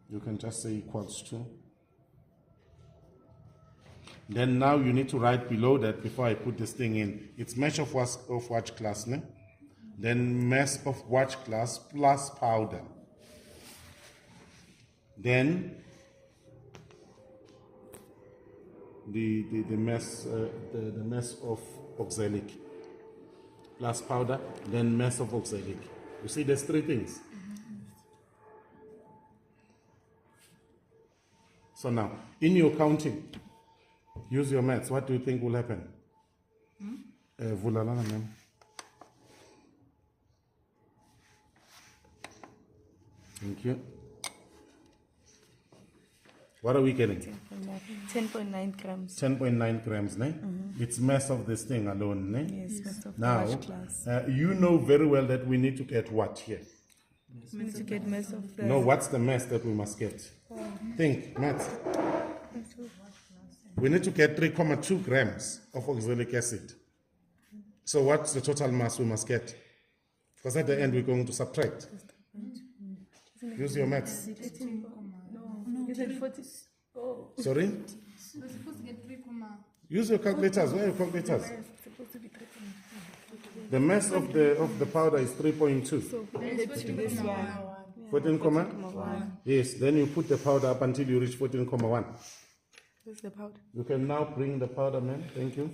You can just say equals to. Then now you need to write below that before I put this thing in. It's measure of watch class, ne? Then mass of watch class plus powder. Then the mass of oxalic plus powder, then mass of oxalic. You see, there's three things. So now, in your counting, use your maths. What do you think will happen? Vulalana, ma'am. Thank you. What are we getting? 10.9 grams. 10.9 grams, ne? It's mass of this thing alone, ne? Yes, mass of now, large class. You know very well that we need to get what here? We need to get mass of the... No, what's the mass that we must get? Think, maths. We need to get 3.2 grams of oxalic acid. So what's the total mass we must get? Because at the end we're going to subtract. Use your maths. You said 40. Oh. Sorry? We're supposed to get 3, Use your calculators. Where are your calculators? The mass of the powder is 3.2. So added to this one. 14, yes, then you put the powder up until you reach 14.1. This is the powder. You can now bring the powder, man. Thank you.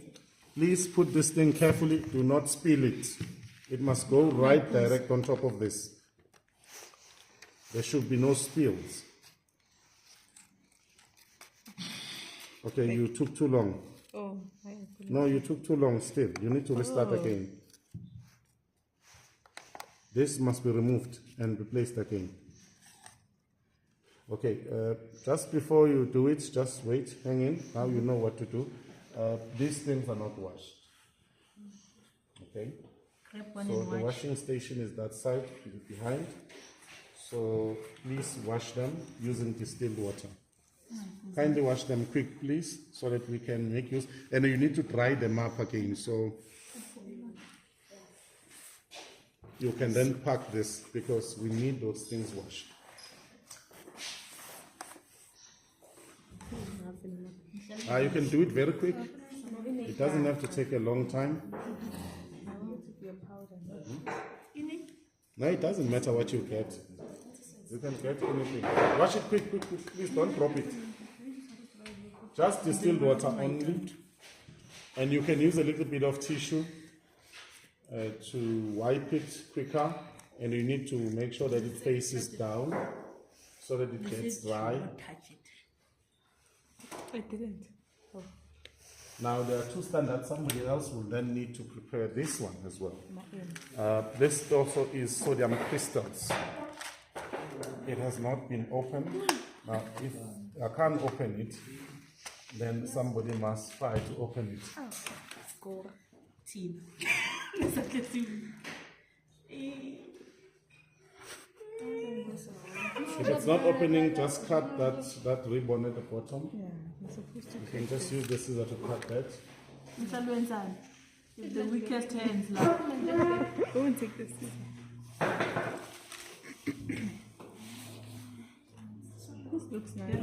Please put this thing carefully. Do not spill it. It must go right direct on top of this. There should be no spills. Okay, you took too long. Oh, No, you took too long still. You need to restart again. This must be removed and replaced again. Okay, just before you do it, just wait, hang in. Now you know what to do. These things are not washed. Okay? So the washing station is that side, behind. So please wash them using distilled water. Kindly wash them quick, please, so that we can make use. And you need to dry them up again. So you can then pack this because we need those things washed. You can do it very quick. It doesn't have to take a long time. No, it doesn't matter what you get. You can get anything. Wash it quick, please don't drop it. Just distilled water only. And you can use a little bit of tissue to wipe it quicker. And you need to make sure that it faces down so that it gets dry. I didn't. Oh. Now there are two standards. Somebody else will then need to prepare this one as well. This also is sodium crystals. It has not been opened. Now, if I can't open it, then somebody must try to open it. Oh, score. Team. It's like a team. If it's not opening, just cut that ribbon at the bottom. Yeah, you're supposed to. You can just use the scissors to cut that. If the weakest hands, like. Go and take this. This looks nice.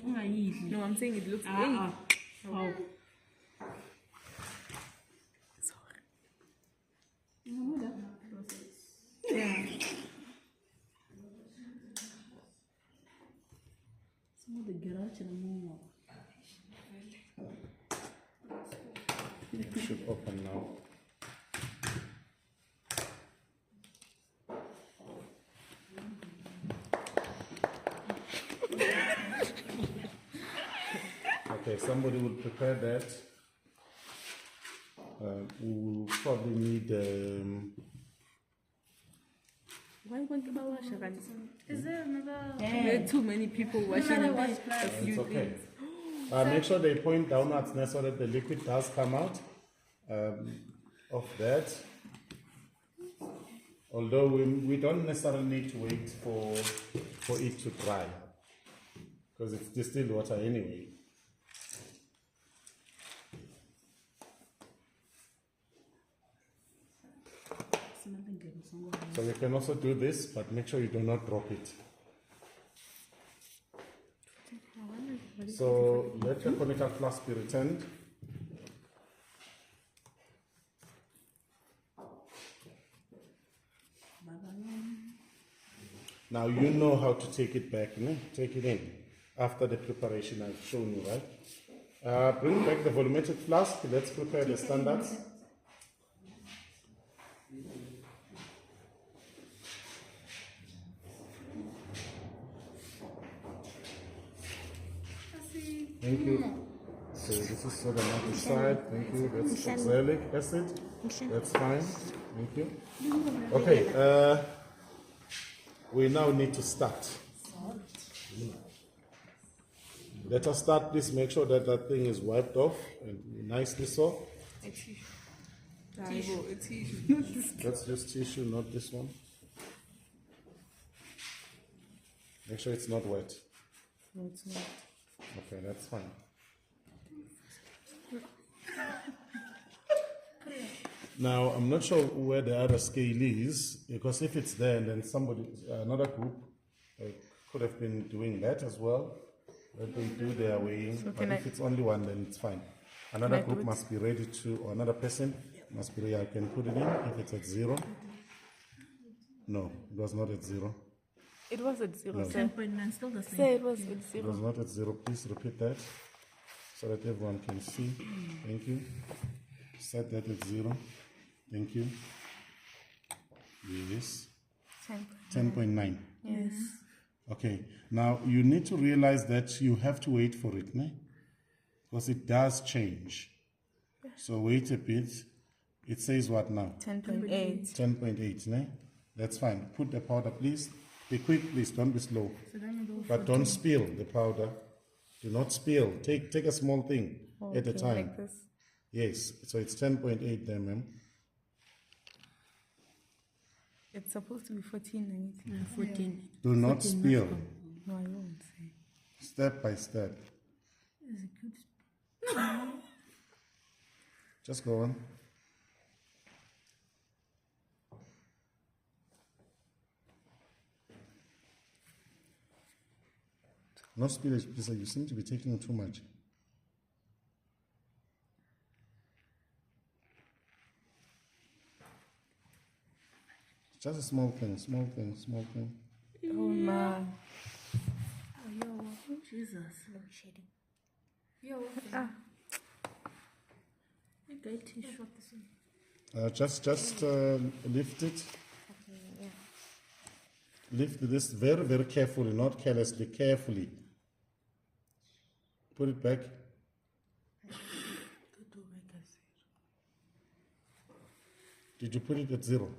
No, I'm saying it looks nice. Oh. Sorry. Yeah. It should open now. Okay, somebody will prepare that. We will probably need. Why won't you wash it? Is there another? There are too many people washing a few It's okay. things. Make sure they point downwards now so that the liquid does come out of that. Although we don't necessarily need to wait for it to dry because it's distilled water anyway. So we can also do this, but make sure you do not drop it. So let the conical flask be returned. Now you know how to take it back, take it in after the preparation I've shown you, right? Bring back the volumetric flask. Let's prepare the standards. Thank you. So this is for the matter side. Thank you. That's oxalic acid. That's fine. Thank you. Okay. We now need to start. Let us start. Please make sure that that thing is wiped off and nicely so. Tissue. Let's use tissue, not this one. Make sure it's not wet. No, it's not. Okay, that's fine. Now, I'm not sure where the other scale is, because if it's there, then another group could have been doing that as well. That they do their weighing, So but if it's only one, then it's fine. Another group must be ready to, or another person must be ready. I can put it in if it's at 0. No, it was not at 0. It was at 0. No. 10.9, still the same. Say it was at It 0. was not at 0. Please repeat that so that everyone can see. Thank you. Set that at 0. Thank you. Yes. 10.9. Yes. Okay. Now you need to realize that you have to wait for it, ne? Because it does change. So wait a bit. It says what now? 10.8. 10.8, ne? That's fine. Put the powder, please. Be quick, please. Don't be slow. So then you go But don't spill the powder. Do not spill. Take a small thing at a time. Like this. Yes. So it's 10.8 there, ma'am. It's supposed to be 14. 14. Do not spill. No, I won't say. Step by step. Is it good? Just go on. No spillage, please. You seem to be taking too much. Just a small thing, small thing, small thing. Oh, man. Oh, yo, Jesus. Yo, okay, tissue. Just lift it. Lift this very, very carefully, not carelessly, carefully. Put it back. Did you put it at 0? No.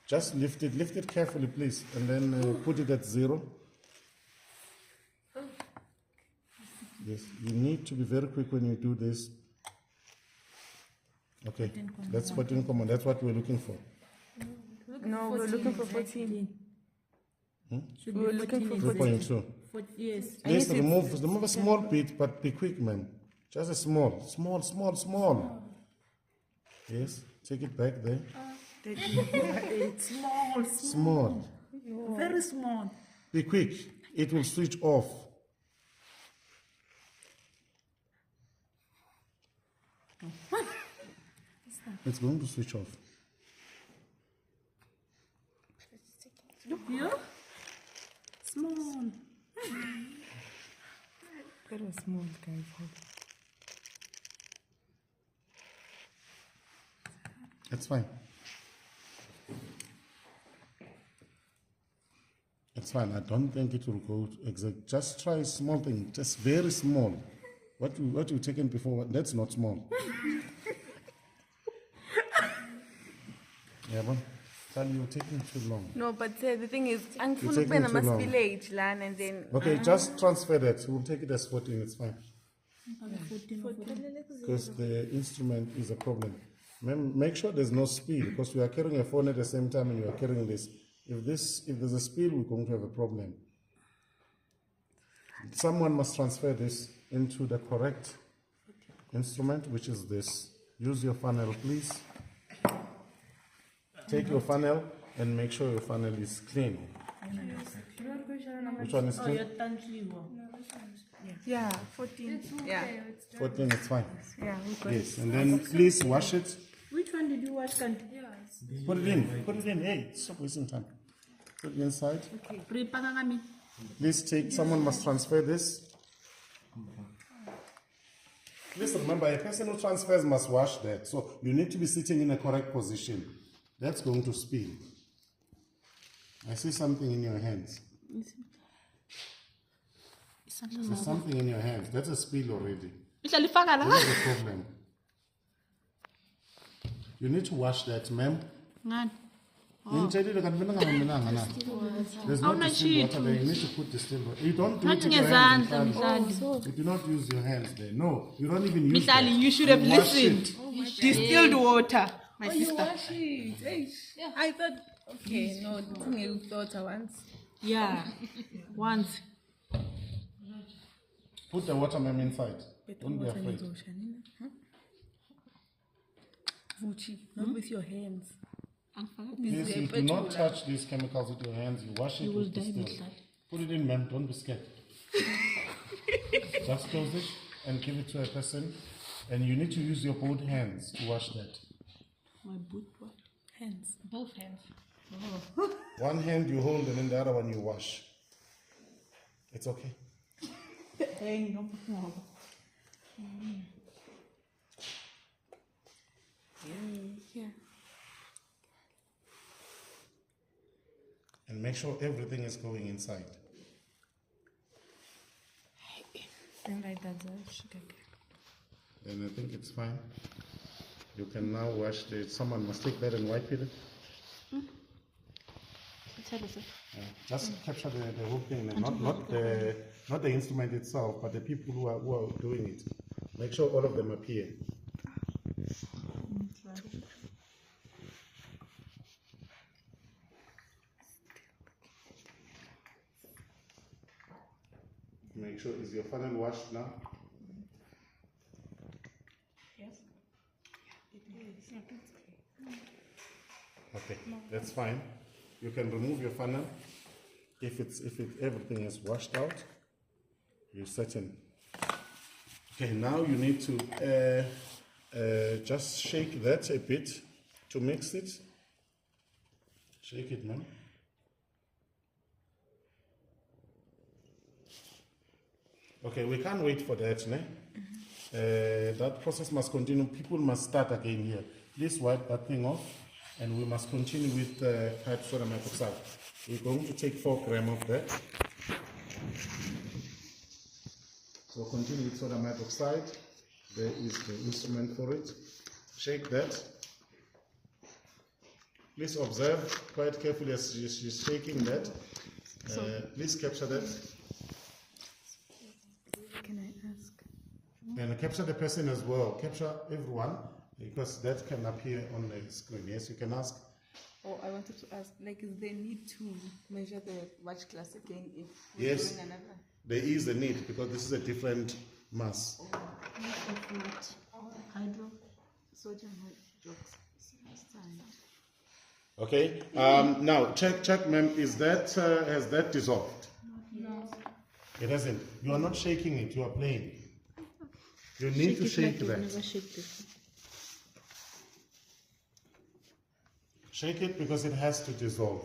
Just lift it carefully, please, and then put it at 0. Yes, you need to be very quick when you do this. Okay, that's what in common. That's what we're looking for. No, we're looking for 14. Should We're be looking 14 for and 2.2. Yes. Please remove a small bit, but be quick, man. Just a small. Yes, take it back there. It's small. Small. Very small. Be quick. It will switch off. It's going to switch off. Yeah? Small. That was small, guys. It's fine. It's fine. I don't think it will go exact. Just try a small thing, just very small. What you've taken before, that's not small. Yeah, but you're taking too long. No, but the thing is, I'm You're full of taking I too must long. be late, Lan, and then. Okay, just transfer that. We'll take it as 14. It's fine. 14. Because the instrument is a problem. Make sure there's no spill, because we are carrying a phone at the same time and you are carrying this. If there's a spill, we're going to have a problem. Someone must transfer this into the correct instrument, which is this. Use your funnel, please. Take your funnel and make sure your funnel is clean. Which one is Oh, clean? you're thankful. Yeah, 14. Yeah. 14 is fine. Yeah, we got Yes, and then please wash it. Which one did you wash, Kanti? Put it in. Put it in. Hey, stop wasting time. Put it inside. Okay. Prepakangami. Please take. Someone must transfer this. Please remember, a person who transfers must wash that. So you need to be sitting in a correct position. That's going to spill. I see something in your hands. There's something in your hands. That's a spill already. That's the problem. You need to wash that, ma'am. There's no distilled water there. You need to put distilled water. You don't do it with your hands. You do not use your hands there. No, you don't even use that. You should have wash listened. Distilled water. My sister. wash it. Hey. Yeah. I thought, okay, no, the thing you thought once. Yeah. Once. Put the water, ma'am, inside. Don't be afraid. Vuchi, not with your hands. Please, you do not touch these chemicals with your hands. You wash it with distilled. Put it in, ma'am. Don't be scared. Just close it and give it to a person. And you need to use your both hands to wash that. My boot what? Hands. Both hands. Oh. One hand you hold and then the other one you wash. It's okay. Yeah. And make sure everything is going inside. And like that, sugar. And I think it's fine. You can now wash it. Someone must take that and wipe it. Just capture the whole thing, and not the instrument itself, but the people who are doing it. Make sure all of them appear. Make sure, is your funnel washed now? Yes. It is. Okay, that's fine. You can remove your funnel. If everything is washed out, you set in. Okay, now you need to just shake that a bit to mix it. Shake it, ma'am. Okay, we can't wait for that, ne? That process must continue. People must start again here. Please wipe that thing off, and we must continue with type sodium hydroxide. We're going to take 4 grams of that. So continue with sodium hydroxide. There is the instrument for it. Shake that. Please observe quite carefully as she's shaking that. Please capture that. Can I ask? And capture the person as well. Capture everyone, because that can appear on the screen. Yes, you can ask. Oh, I wanted to ask, like, is there need to measure the watch class again if we're Yes, doing another? there is a need, because this is a different mass. Hydro, sodium hydroxide. Okay. Now check, ma'am. Is that has that dissolved? No. It hasn't. You are not shaking it. You are playing. You need to shake that. Shake it because it has to dissolve.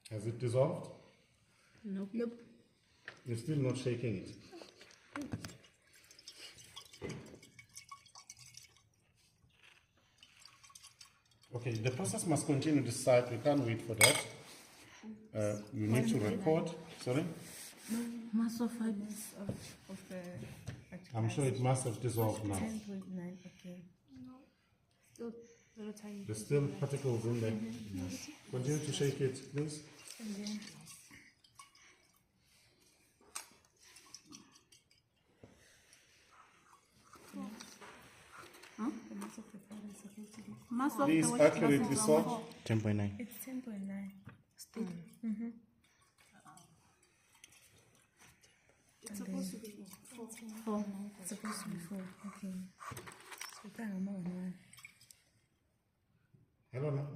Has it dissolved? Nope. You're still not shaking it. Okay, the process must continue this side. We can't wait for that. You need to record. Sorry? Mass of fibers of the... I'm sure it must have dissolved now. 10.9, okay. No. Still little tiny. There's still particles in there. Yes. Continue to shake it, please. And then... Huh? The mass of the powder is supposed to be... Mass of Please the accurately sort. 10.9. It's 10.9. Still. It's supposed to be 4. It's supposed to be 4. Okay. So we can't remember one.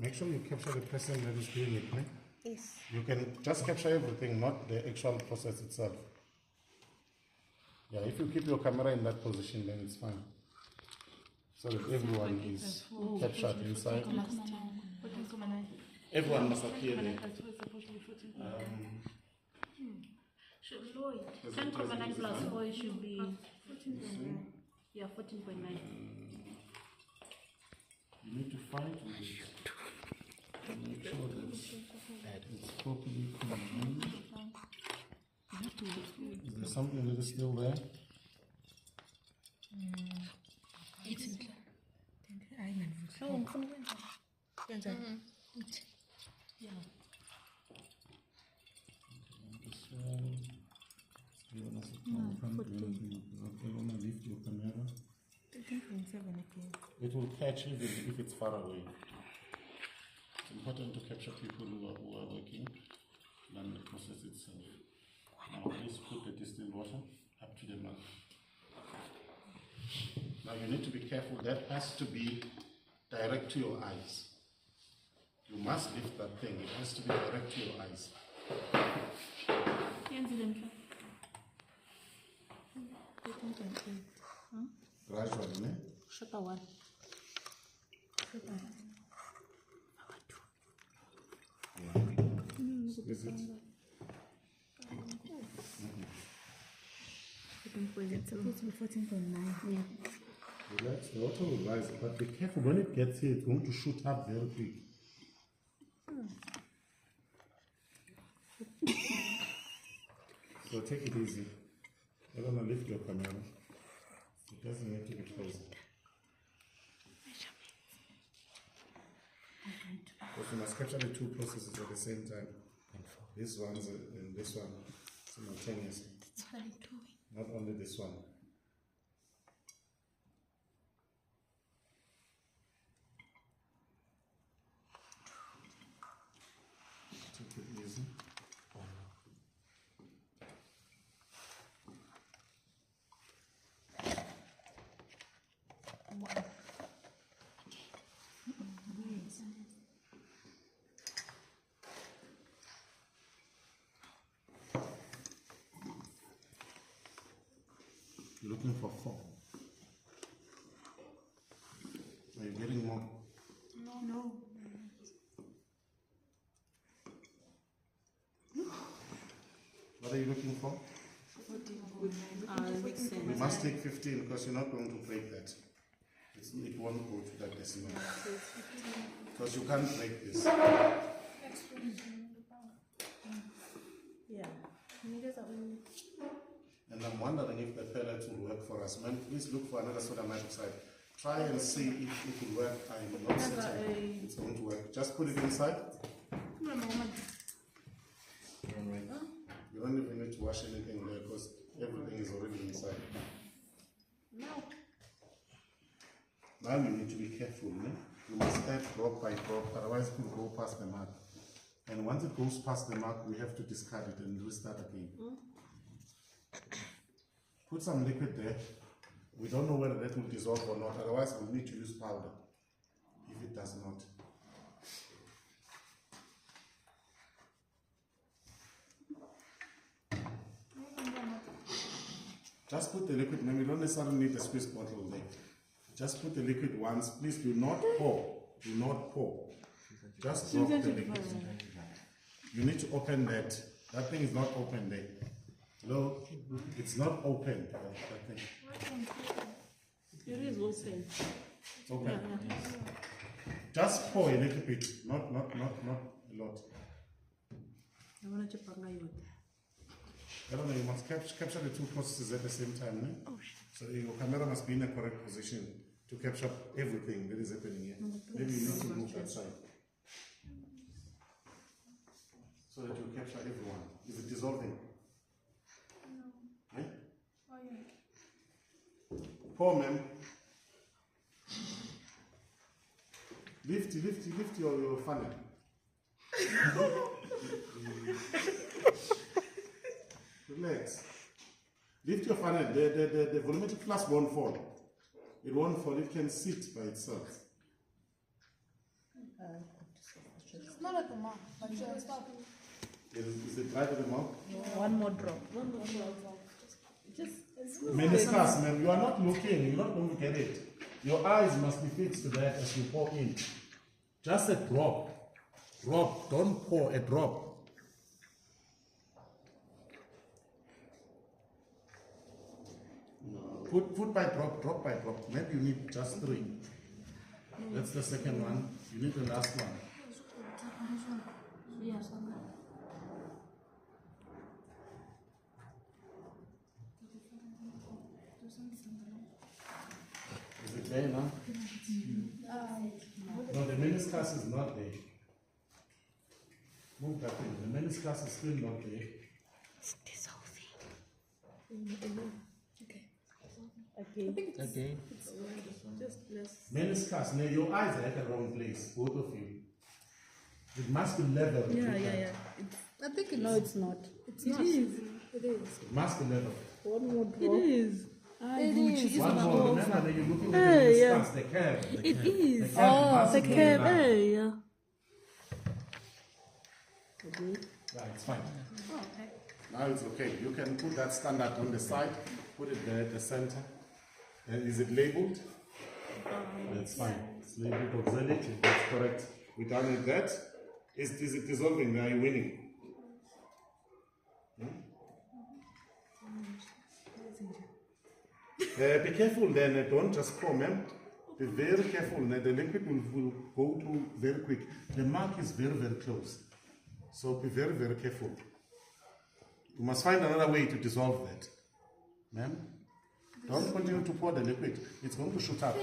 make sure you capture the person that is doing it. Ne? Yes. You can just capture everything, not the actual process itself. Yeah, if you keep your camera in that position, then it's fine. So that everyone is captured inside. Everyone must appear there. Lloyd, 10.9 plus 4 it should be 14.9. Yeah, 14.9. You need to find it. Make sure that it's properly combined. Is there something that is still there? It's yeah. This one. Give us a lift your camera. It will catch even if it's far away. It's important to capture people who are working than the process itself. Now please put the distilled water up to the mouth. Now you need to be careful. That has to be direct to your eyes. You must lift that thing. It has to be direct to your eyes. Gradually, ne? Shut one. Is it? It's supposed to be 14.9. Yeah. Relax, the water will rise, but be careful when it gets here, it's going to shoot up very quick. So take it easy. I don't want to lift your camera. It doesn't need to be close. Because you must capture the two processes at the same time. This one and this one simultaneously. Not only this one. Take it easy. You're looking for 4. Are you getting more? No. What are you looking for? Makes sense. You must take 15 because you're not going to break that. It won't go to that decimal. Because you can't break this. Yeah. And I'm wondering if the pellets will work for us. Man, please look for another soda side. Try and see if it will work. I'm not certain it's going to work. Just put it inside. You don't even need to wash anything there because everything is already inside. Now you need to be careful. You must add drop by drop, otherwise it will go past the mark. And once it goes past the mark, we have to discard it and restart again. Put some liquid there. We don't know whether that will dissolve or not, otherwise we'll need to use powder if it does not. Just put the liquid, you don't necessarily need a squeeze bottle there. Just put the liquid once. Please do not pour. Do not pour. Just drop the liquid. You need to open that. That thing is not open there. No, it's not open. That thing. It is open. It's open. Just pour a little bit, not a lot. I don't know, you must capture the two processes at the same time. No? So your camera must be in a correct position to capture everything that is happening here. Maybe you need to move that side. So that you capture everyone. Is it dissolving? No. Eh? Oh, yeah. Pour, ma'am. Lift your funnel. Relax. Lift your funnel. The volumetric flask won't fall. It won't fall. It can sit by itself. It's not at the mark, but stop. Is it right at the mouth? One more drop. Meniscus, ma'am, you are not looking, you're not going to get it. Your eyes must be fixed to that as you pour in. Just a drop. Drop, don't pour, a drop. Put by drop, drop by drop. Maybe you need just 3. That's the second one. You need the last one. Yes. Is it there now? No, the meniscus is not there. Move that in. The meniscus is still not there. It's dissolving. Okay. Just less. Meniscus, now your eyes are at the wrong place, both of you. It must be level. Yeah. I think No, it's not. It is. It must be level. One more drop. It is. It is. One more, remember that you're looking at Hey, the yeah. meniscus, the curve. It is. The curve must The be curve. level. Hey, yeah. Yeah, it's fine. Now it's okay. You can put that standard on the side, put it there at the center. And is it labeled? That's fine. It's labeled oxalate. That's correct. We done with that. Is it dissolving? Are you winning? Be careful then. Don't just pour, ma'am. Be very careful. The liquid will go through very quick. The mark is very, very close. So be very, very careful. You must find another way to dissolve that. Ma'am? Don't continue to pour the liquid. It's going to shoot up.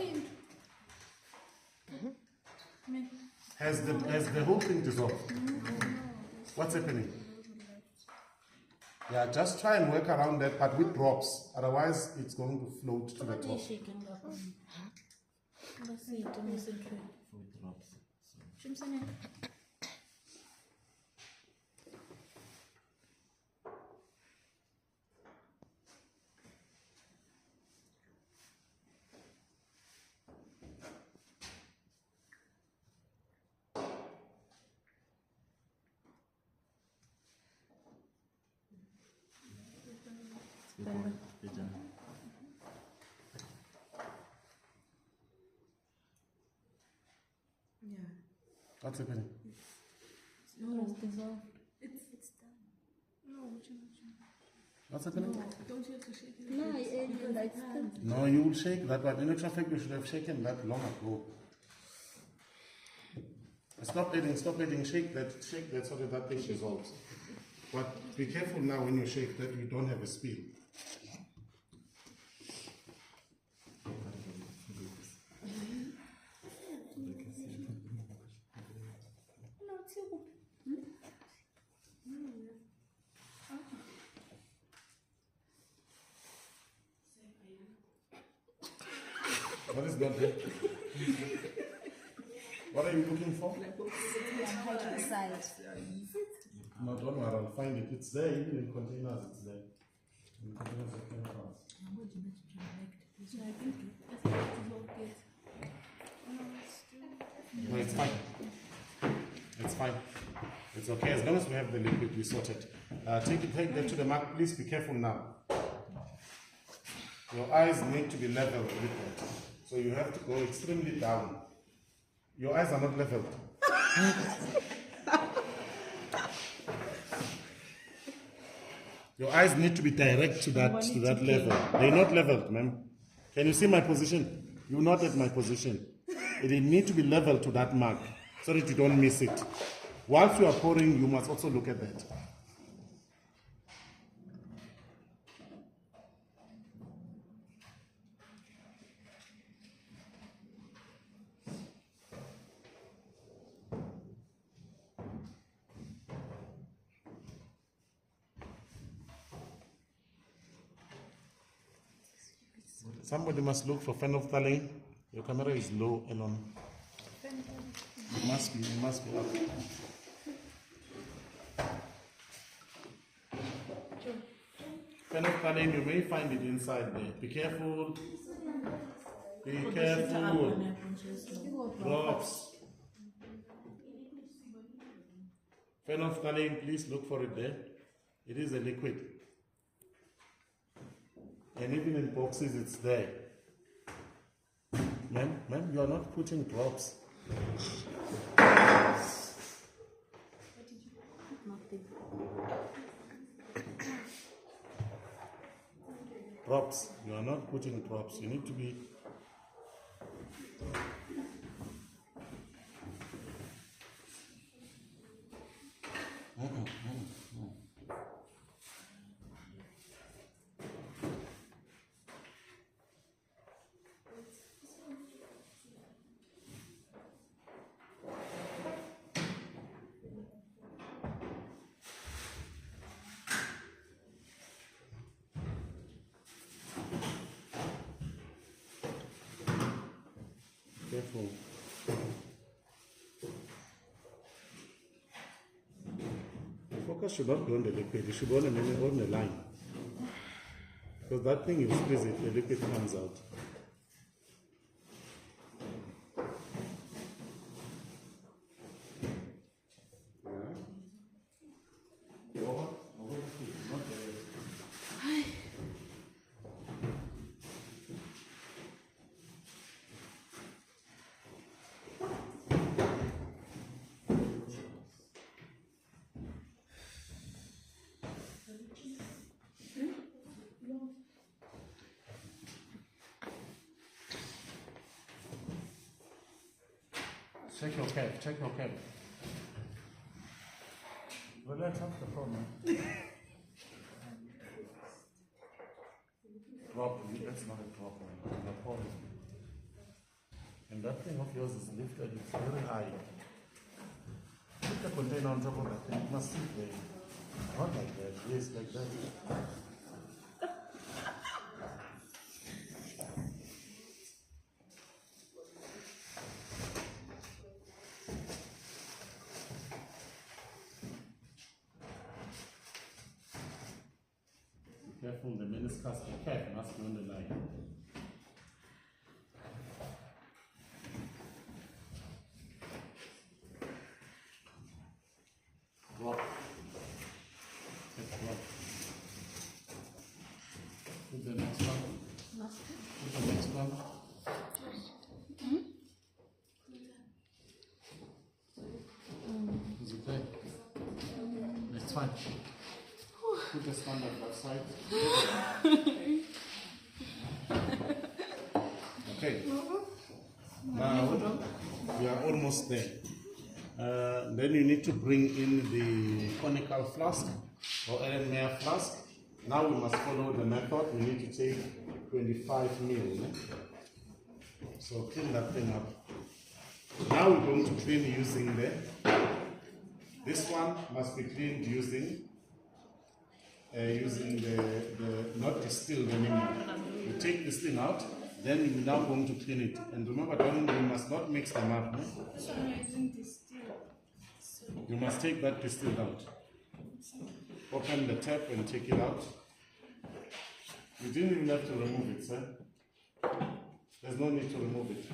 Has the whole thing dissolved? What's happening? Yeah, just try and work around that, but with drops. Otherwise, it's going to float to the top. What's happening? No, it's dissolved. It's done. No, What's happening? don't you have to shake it? No, it like No, you will shake that one. In actual fact, you should have shaken that long ago. Stop letting, shake that so that that thing dissolves. But be careful now when you shake that you don't have a spill. What is that there? What are you looking for? No, don't worry, I'll find it. It's there, even in containers, it's there. In containers of chemicals. No, it's fine. It's fine. It's okay, as long as we have the liquid, we sort it. Take that to the mark. Please be careful now. Your eyes need to be level with that. So you have to go extremely down. Your eyes are not leveled. Your eyes need to be direct to that level. They're not leveled, ma'am. Can you see my position? You're not at my position. It need to be leveled to that mark so that you don't miss it. Whilst you are pouring, you must also look at that. Somebody must look for phenolphthalein. Your camera is low, Elon. It must be up. Phenolphthalein, you may find it inside there. Be careful. Be careful. Drops. Phenolphthalein, please look for it there. It is a liquid. And even in boxes, it's there. Ma'am, you are not putting drops. Nothing. Drops. You are not putting drops. You need to be. Careful. The focus should not be on the liquid, it should be on the line. Because that thing, you squeeze it, the liquid comes out. Check your cap, check your cap. Relax off the phone, man. Drop, that's not a drop, man. It's a phone. And that thing of yours is lifted, it's very high. Put the container on top of that thing, it must sit there. Not like that, yes, like that. Careful, the meniscus, the cap must be on the line. Drop. Let's drop. Put the next one. Put the next one. Is it there? Next one. Put this one on that side. Okay. Now we are almost there. Then you need to bring in the conical flask or Erlenmeyer flask. Now we must follow the method. We need to take 25 ml. So clean that thing up. Now we're going to clean using this one must be cleaned using the not distilled anymore. You take this thing out, then you're now going to clean it. And remember, darling, you must not mix them up. No? So I'm using distilled. You must take that distilled out. Open the tap and take it out. You didn't even have to remove it, sir. There's no need to remove it.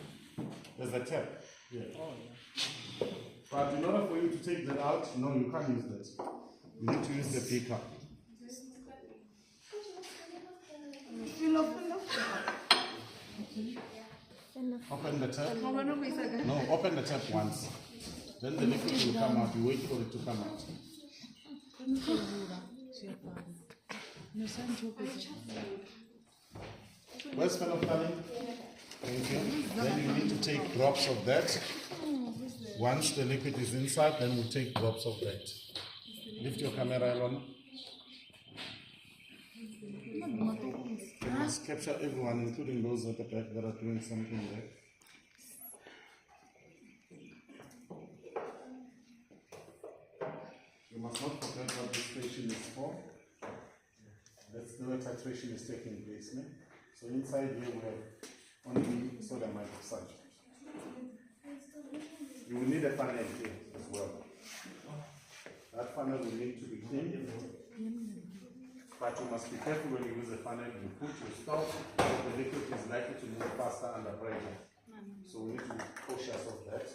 There's a tap here. But in order for you to take that out, no, you can't use that. You need to use the beaker. Open the tap. No, open the tap once. Then the liquid will come out. You wait for it to come out. Where's phenolphthalein? Thank you. Then you need to take drops of that. Once the liquid is inside, then we'll take drops of that. Lift your camera, Elon. You must capture everyone, including those at the back that are doing something there. You must not forget what this station is for. That's the way titration is taking place. No? So inside here we have only sodium hydroxide. You will need a funnel here as well. That funnel will need to be cleaned. But you must be careful when you use a funnel. You put your stop, the liquid is likely to move faster under pressure. So we need to be cautious of that.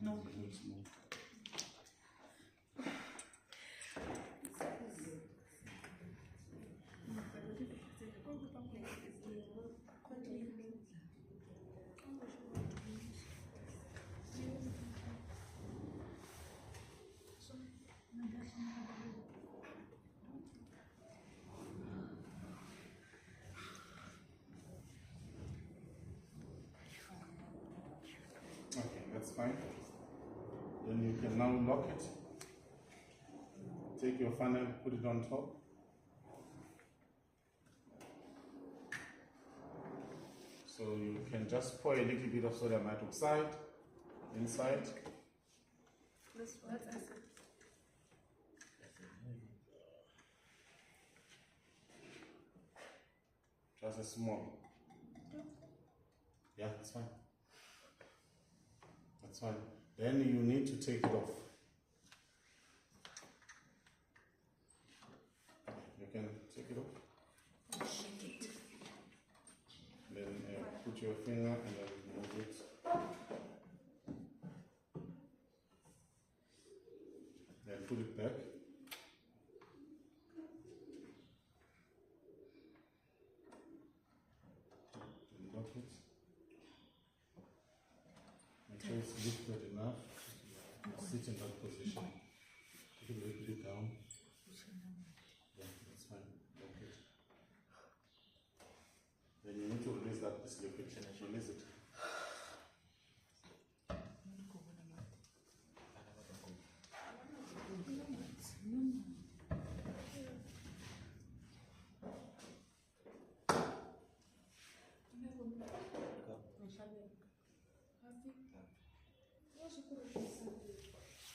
No. Okay, that's fine. Then you can now lock it. Take your funnel, put it on top. So you can just pour a little bit of sodium hydroxide inside. That's acid. Just a small. Yeah, that's fine. That's fine. Then you need to take it off. You can take it off. Then put your finger and then move it. Then put it back. Then lock it. Make sure it's lifted enough. Sit in that position. Take it a little bit down. Yeah, that's fine. Lock it. Then you need to release that this liquid. Release it.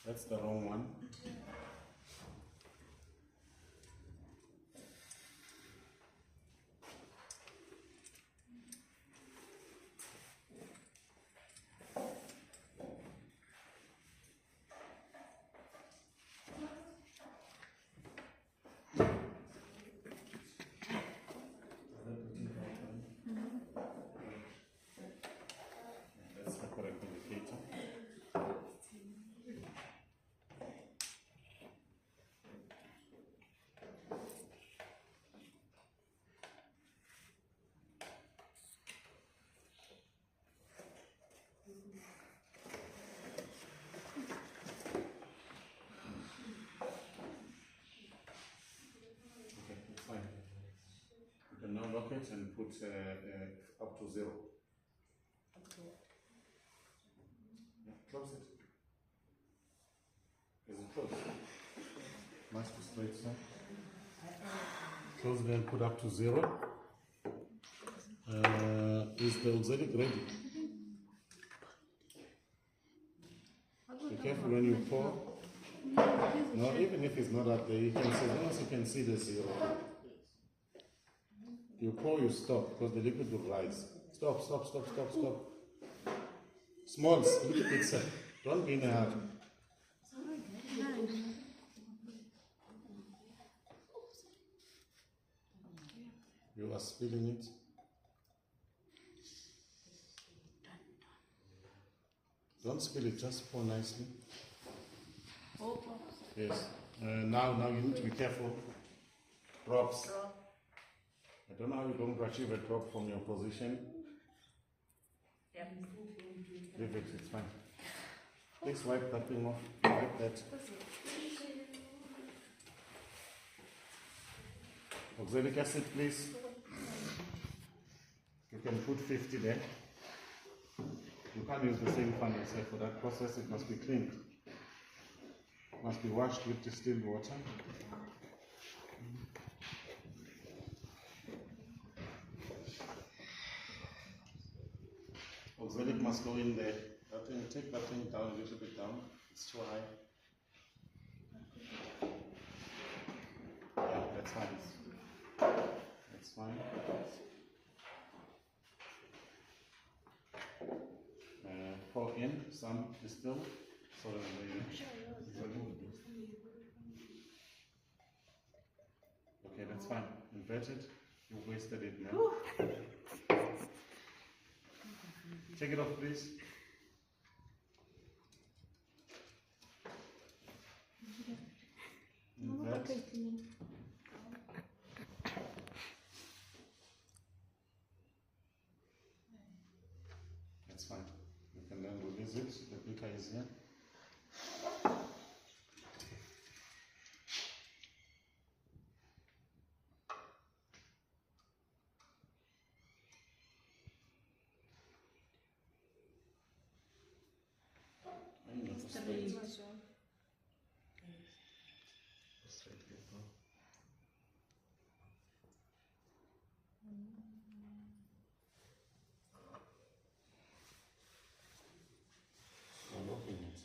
That's the wrong one. That's the correct indicator. Okay, that's fine. You can now lock it and put up to 0. Yeah, close it. Is it closed? Must be straight, sir. Close it and put up to 0. Is the oxalic ready? Be careful when you pour. No, even if it's not up there, you can see, as long as you can see the 0. You pour, you stop, because the liquid will rise. Stop, stop, stop, stop, stop. Smalls, little bit, sir. Don't be in a hurry. You are spilling it. Don't spill it, just pour nicely. Yes. Now you need to be careful. Drops. I don't know how you're going to achieve a drop from your position. Yep. Leave it, it's fine. Please wipe that thing off. Wipe that. Oxalic acid, please. You can put 50 there. You can't use the same funnel, say for that process it must be cleaned. Must be washed with distilled water. Oxalic must go in there. That thing, take that thing down a little bit down. It's too high. Yeah, that's fine. That's fine. Pour in some distilled so that okay, that's fine. Invert it. You wasted it now. Take it off, please. invert. That's fine. You can then release it. The beaker is here. Straight paper. I'm opening it.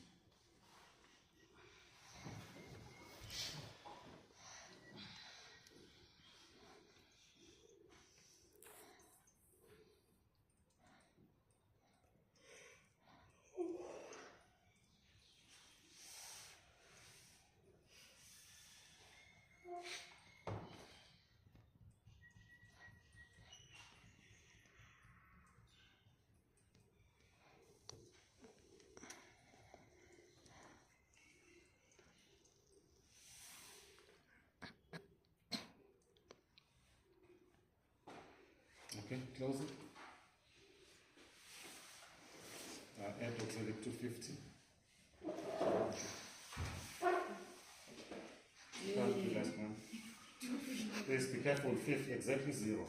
Okay, close it. Add oxalic 250. Can't be less, man. Please be careful, 50, exactly 0.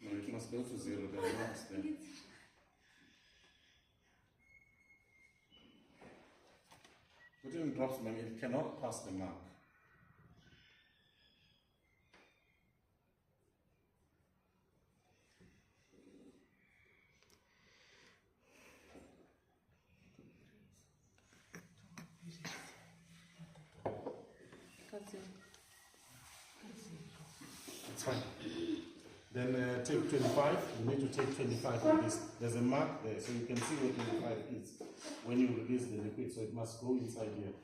No, it must go to 0, there are marks there. Put it in drops, man, it cannot pass the mark. It's fine. Then take 25. You need to take 25 of this. There's a mark there, so you can see where 25 is when you release the liquid. So it must go inside here.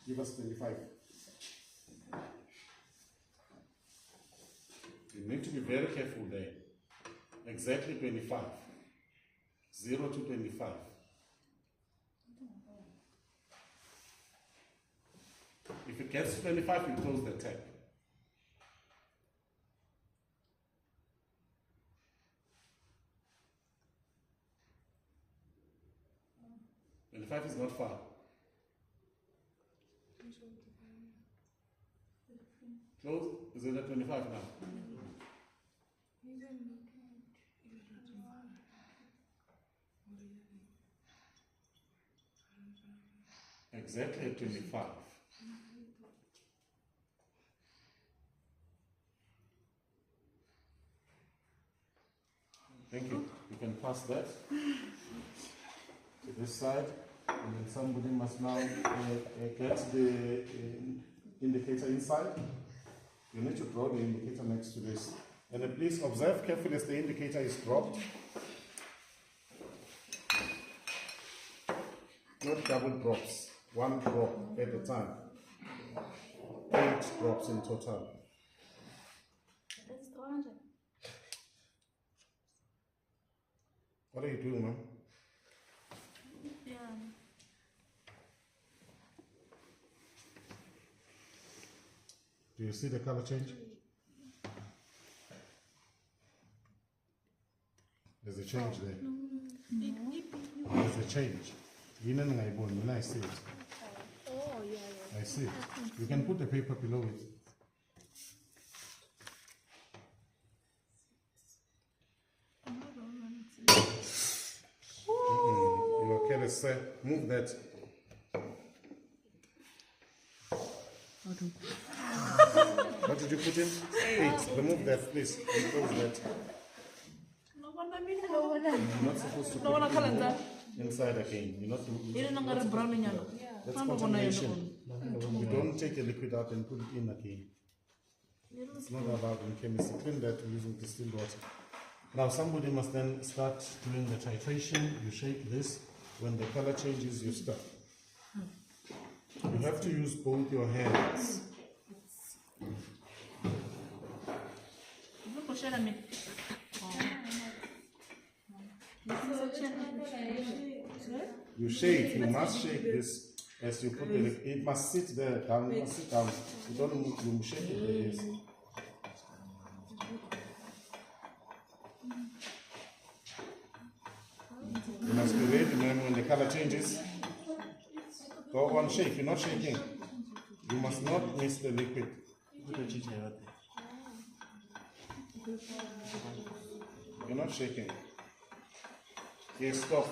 Give us 25. You need to be very careful there. Exactly 25. 0 to 25. If it gets to 25, you close the tap. And 5 is not far. Close? Is it at 25 now? Exactly at 25. Thank you. You can pass that to this side, and then somebody must now get the indicator inside. You need to draw the indicator next to this. And then please observe carefully as the indicator is dropped. Not double drops, 1 drop at a time. 8 drops in total. What are you doing, ma'am? Yeah. Do you see the color change? There's a change there. There's a change. I see it. Oh, yeah. I see it. You can put the paper below it. You okay? Let's say, move that. What did you put in? 8. Remove that, please. Close that. You're not supposed to put it in inside again. You're not. That's contamination. You don't take a liquid out and put it in again. It's not allowed in chemistry. Clean that using distilled water. Now somebody must then start doing the titration. You shake this. When the color changes, you stop. You have to use both your hands. You shake, you must shake this as you put the liquid. It must sit there, down, it must sit down. You don't move, you shake it like this. You must be ready, man, when the color changes. Go on, shake, you're not shaking. You must not miss the liquid. You're not shaking. Yes, stop.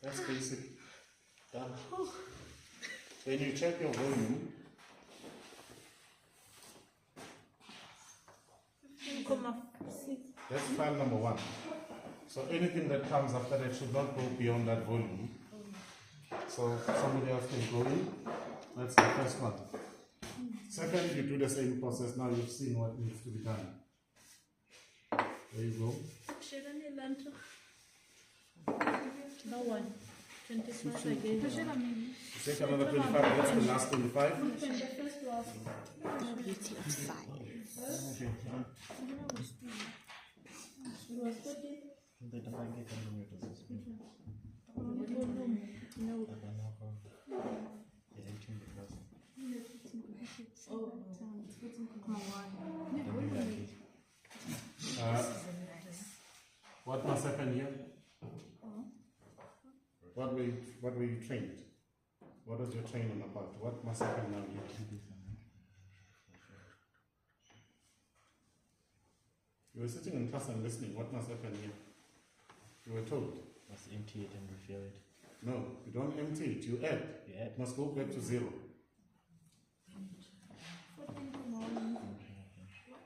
That's basic. Done. Then you check your volume. That's file number 1. So anything that comes after that should not go beyond that volume. So somebody else can go in. That's the first one. Second, you do the same process. Now you've seen what needs to be done. There you go. No one. 25 again. Take another 25. That's the last 25. Beauty of science. What must happen here? What were you trained? What was your training about? What must happen now here? You were sitting in class and listening. What must happen here? You were told. Must empty it and refill it. No, you don't empty it. You add. You add. It must go back to 0.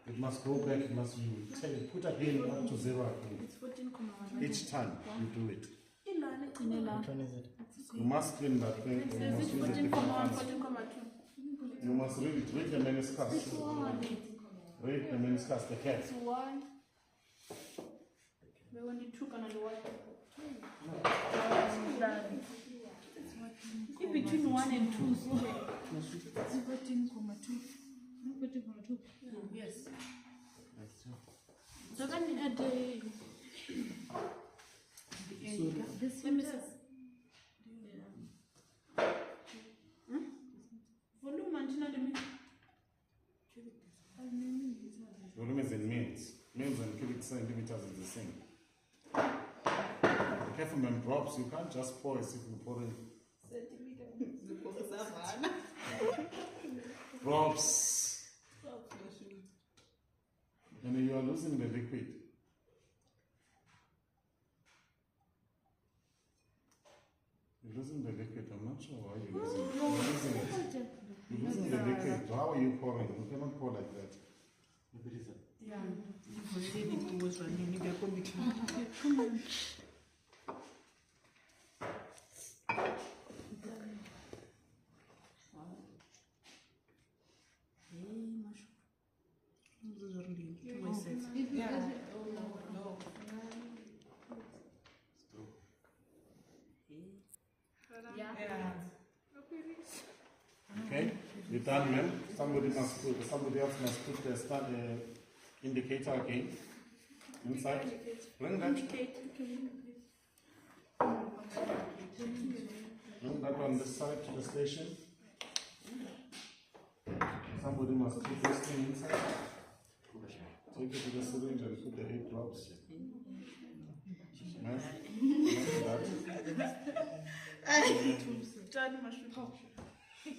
It must go back. It must you put again up to 0 again. Each time you do it. Which one is it? You must clean that thing. You must use it. You must read it. Read the meniscus. Read the meniscus. The cat. In between 1 and 2, so it's 14,2. Yes. So then at the this one is volume is in mils. Mils and cubic centimeters is the same. Be careful, man. Drops. You can't just pour as if you pour in. Drops. And you are losing the liquid. You're losing the liquid. I'm not sure why you're losing it. You're losing it. You're losing the liquid. How are you pouring? You cannot pour like that. Yeah. Okay, you're done, ma'am. Somebody else must put the start indicator again inside. Bring that. Bring that on this side to the station. Somebody must put this thing inside. Take it to the syringe and put the 8 drops. Nice.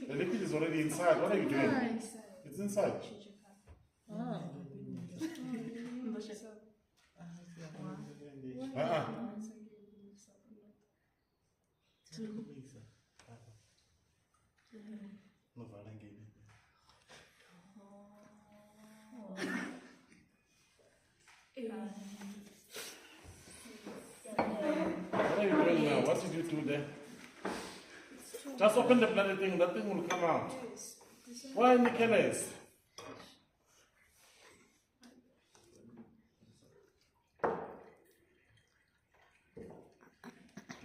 The liquid is already inside. What are you doing? It's inside. What are you doing now? What did you do there? Just open the bloody thing, that thing will come out. Why in the killers?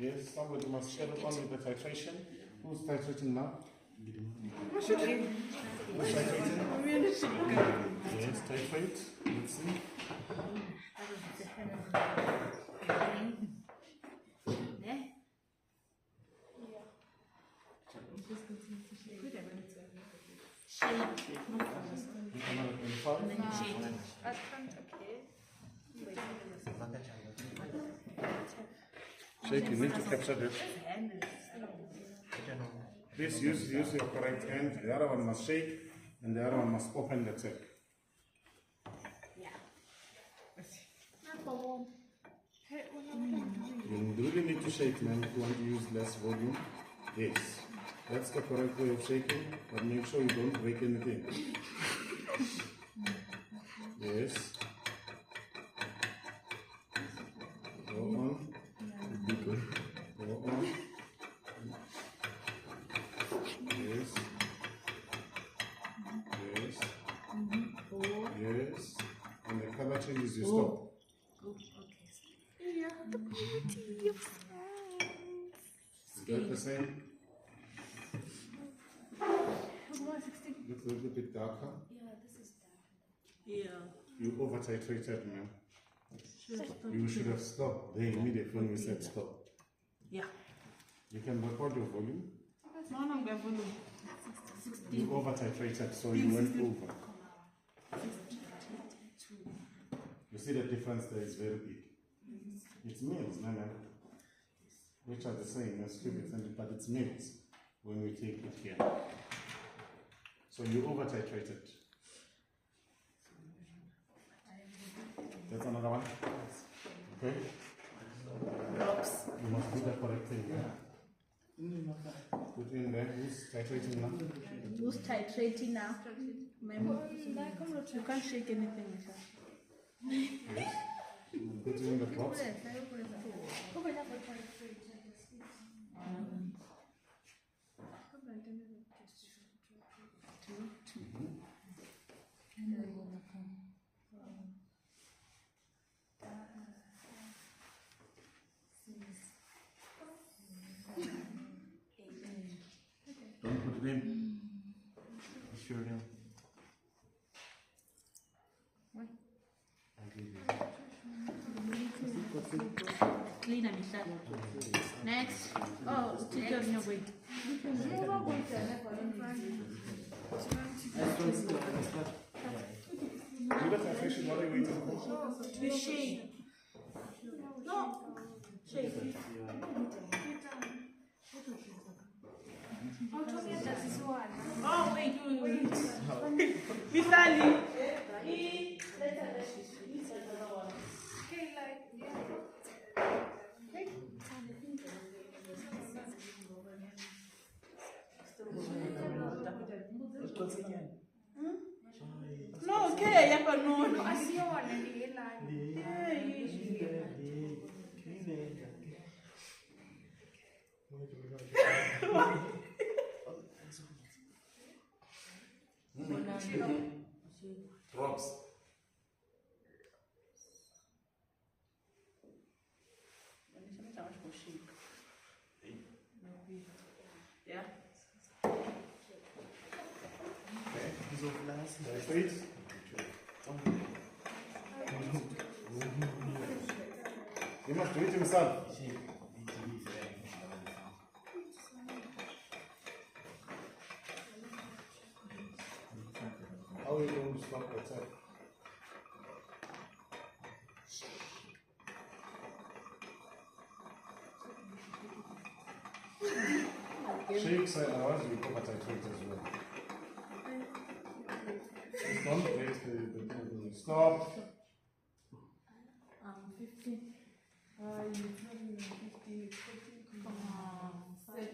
Yes, somebody must carry on with the titration. Who's titrating now? Who's titrating? Yes, titrate. Let's see. Shake, you need to capture this. This, use your correct hand. The other one must shake, and the other one must open the tip. You really need to shake, man, if you want to use less volume. Yes. That's the correct way of shaking, but make sure you don't break anything. Yes. Go on. Go on. Yes. Yes. Yes. And the color changes, you stop. Is that the same? Looks a little bit darker. Yeah, this is dark. Yeah. You over titrated, man. You should have stopped there immediately when we said stop. Yeah. You can record your volume. No, You over titrated, so you went over. You see the difference there is very big. It's mils, man, which are the same as cubics, but it's mils when we take it here. So you over titrated. That's another one. Okay? You must do the correct thing. Put in there. Who's titrating now? Who's titrating now? You can't shake anything. Yes. Put in the drops. Don't put it in. Sure now. Clean and next. Oh, take your way. Do the titration. What are you waiting for? To shake. No. Shake. Oh, wait. Vitali. No, okay, yeah, but no. Drops. Yeah. Okay. So last. Titrate. He must do it himself. How are you going to stop the tap? Shake side hours, you cover titrate as well. Just don't raise the thing. Stop. 15. You told me 15. 7.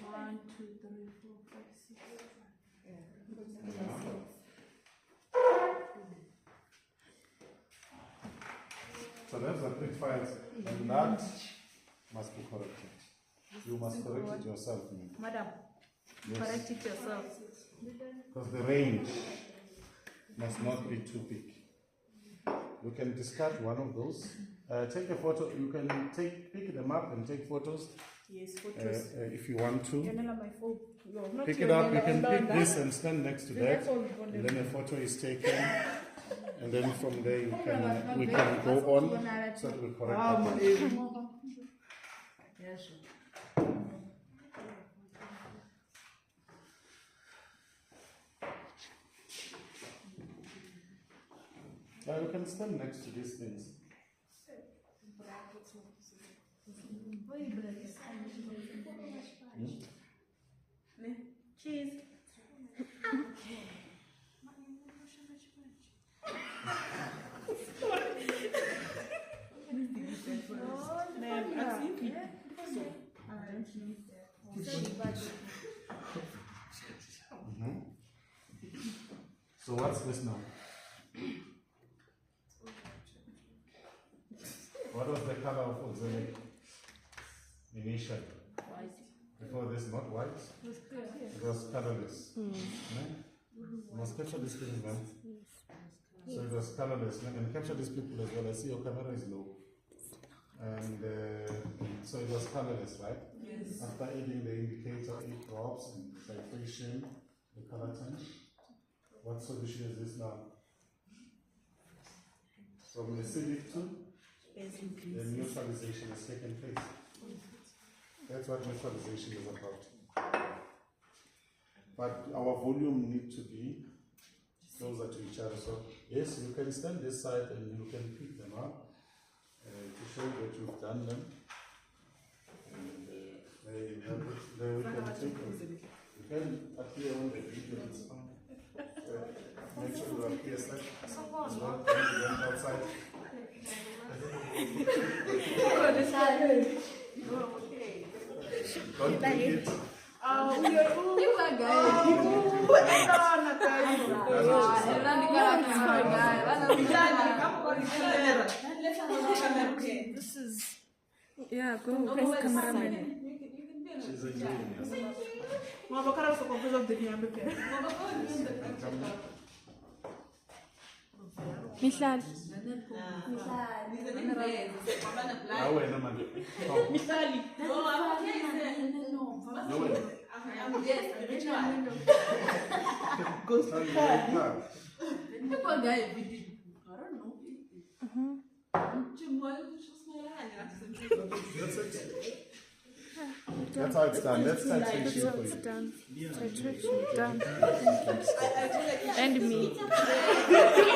1, 2, 3, 4, 5, 6. So that's the quick files, and that must be corrected. You must correct it yourself, Madam, yes. correct it yourself. Because the range must not be too big. We can discard one of those. Take a photo. You can pick them up and take photos. Yes, photos. If you want to. My phone. No, not Pick it up. You can pick this and stand next to that, and then a photo is taken, and then from there we can go on so that we correct it. You can stand next to these things. Cheese. So what's this now? What was the color of auxiliary initially? White. Before this, not white? It was colorless. You must capture these things, man. So it was colorless. And capture these people as well. I see your camera is low. And so it was colorless, right? Yes. After adding the indicator, it drops and titration, the color change. What solution is this now? From acidic to the neutralization has taken place. That's what neutralization is about. But our volume needs to be closer to each other. So yes, you can stand this side and you can pick them up to show that you've done them. And there you have it. Then we can take them. You can appear on the video. It's fine. Make sure you appear as well. Then outside. Don't take it. This is, yeah, go cameraman. She's enjoying it. Mihlali. Wena manje. That's how it's done. That's titration for you. Done. Titration done. And me.